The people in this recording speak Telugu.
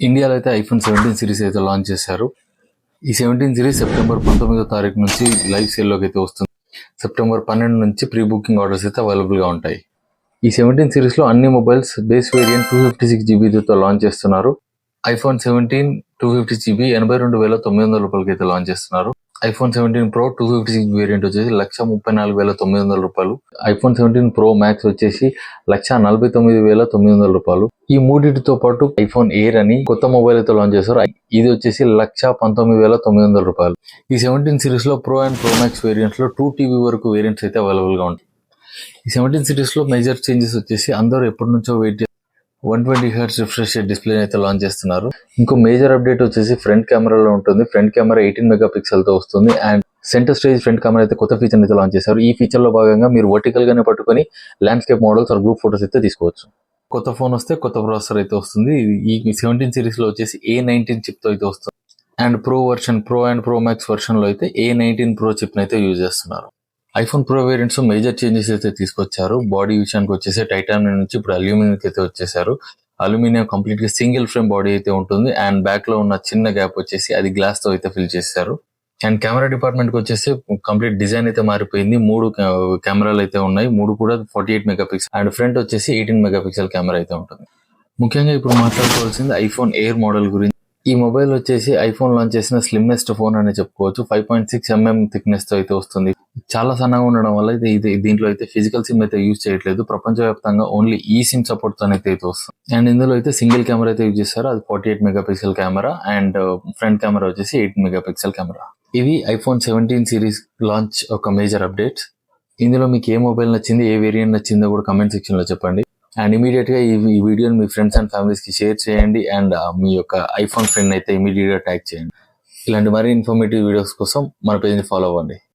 ఇండియాలో అయితే ఐఫోన్ 17 సిరీస్ అయితే లాంచ్ చేశారు. ఈ 17 సిరీస్ సెప్టెంబర్ 19వ తారీఖు నుంచి లైవ్ సేల్లోకి అయితే వస్తుంది. సెప్టెంబర్ 12 నుంచి ప్రీ బుకింగ్ ఆర్డర్స్ అయితే అవైలబుల్గా ఉంటాయి. ఈ 17 సిరీస్లో అన్ని mobiles base variant 256GB launch చేస్తున్నారు. ఐఫోన్ 17 256GB 82,900 రూపాయలకి అయితే లాంచ్ చేస్తున్నారు. ఐఫోన్ 17 ప్రో 256GB వేరియంట్ వచ్చేసి 1,34,900 రూపాయలు. ఐఫోన్ 17 ప్రో మ్యాక్స్ వచ్చేసి 1,49,900 రూపాయలు. ఈ మూడింటితో పాటు ఐఫోన్ ఎయిర్ అని కొత్త మొబైల్ అయితే లాంచ్ చేశారు. ఇది వచ్చేసి 1,19,900 రూపాయలు. ఈ 17 సిరీస్ లో pro and pro max variants లో 2TB వరకు వేరియంట్స్ అయితే అవైలబుల్ గా ఉంటాయి. ఈ 17 సిరీస్ లో మేజర్ చేంజెస్ వచ్చేసి అందరూ ఎప్పటి నుంచో వెయిట్ 120Hz రిఫ్రెష్ డిస్ప్లే అయితే లాంచ్ చేస్తున్నారు. ఇంకో మేజర్ అప్డేట్ వచ్చేసి ఫ్రంట్ కెమెరాలో ఉంటుంది. ఫ్రంట్ కెమెరా 18 మెగాపిక్సెల్ తో వస్తుంది. And centre stage front camera అయితే కొత్త ఫీచర్ అయితే లాంచ్ చేశారు. ఈ ఫీచర్ లో భాగంగా మీరు వర్టికల్ గానే పట్టుకొని ల్యాండ్స్కేప్ మోడల్స్ గ్రూప్ ఫోటోస్ అయితే తీసుకోవచ్చు. కొత్త ఫోన్ వస్తే కొత్త ప్రాసెసర్ అయితే వస్తుంది. ఈ 17 సిరీస్ లో వచ్చేసి A19 చిప్ తో అయితే వస్తుంది. And pro and pro max version లో అయితే A19 ప్రో చిప్ అయితే యూజ్ చేస్తున్నారు. IPhone pro variants major changes అయితే తీసుకొచ్చారు. బాడీ విషయానికి వచ్చేసి టైటానియం నుంచి ఇప్పుడు అల్యూమినియం అయితే వచ్చేసారు. అల్యూమినియం కంప్లీట్ గా సింగిల్ ఫ్రేమ్ బాడీ అయితే ఉంటుంది. అండ్ బ్యాక్ లో ఉన్న చిన్న గ్యాప్ వచ్చేసి అది గ్లాస్ తో అయితే ఫిల్ చేశారు. అండ్ కెమెరా డిపార్ట్మెంట్ కి వచ్చేసి కంప్లీట్ డిజైన్ అయితే మారిపోయింది. 3 కెమెరాలు అయితే ఉన్నాయి. 3 కూడా 48 మెగాపిక్సెల్ అండ్ ఫ్రంట్ వచ్చేసి 18 మెగాపిక్సెల్ కెమెరా అయితే ఉంటుంది. ముఖ్యంగా ఇప్పుడు మాట్లాడుకోవాల్సింది ఐఫోన్ ఎయిర్ మోడల్ గురించి. ఈ మొబైల్ వచ్చేసి ఐఫోన్ లాంచ్ చేసిన స్లిమ్మెస్ట్ ఫోన్ అని చెప్పుకోవచ్చు. 5.6mm థిక్నెస్ తో అయితే వస్తుంది. చాలా సన్నగా ఉండడం వల్ల దీంట్లో అయితే ఫిజికల్ సిమ్ అయితే యూజ్ చేయట్లేదు. ప్రపంచవ్యాప్తంగా ఓన్లీ ఈ సిమ్ సపోర్ట్ తో అయితే వస్తుంది. అండ్ ఇందులో అయితే సింగిల్ కెమెరా అయితే యూజ్ చేస్తారు. అది 48 megapixel camera and front camera వచ్చేసి 18 మెగాపిక్సెల్ కెమెరా. ఇవి ఐఫోన్ 17 సిరీస్ లాంచ్ ఒక మేజర్ అప్డేట్స్. ఇందులో మీకు ఏ మొబైల్ నచ్చింది, ఏ వేరియంట్ నచ్చిందో కూడా కమెంట్ సెక్షన్ లో చెప్పండి. అండ్ ఇమీడియట్ గా ఈ వీడియోని మీ ఫ్రెండ్స్ అండ్ ఫ్యామిలీస్ కి షేర్ చేయండి. అండ్ మీ యొక్క ఐఫోన్ ఫ్రెండ్ అయితే ఇమీడియట్ గా ట్యాగ్ చేయండి. ఇలాంటి మరీ ఇన్ఫర్మేటివ్ వీడియోస్ కోసం మన పేజ్ ని ఫాలో అవ్వండి.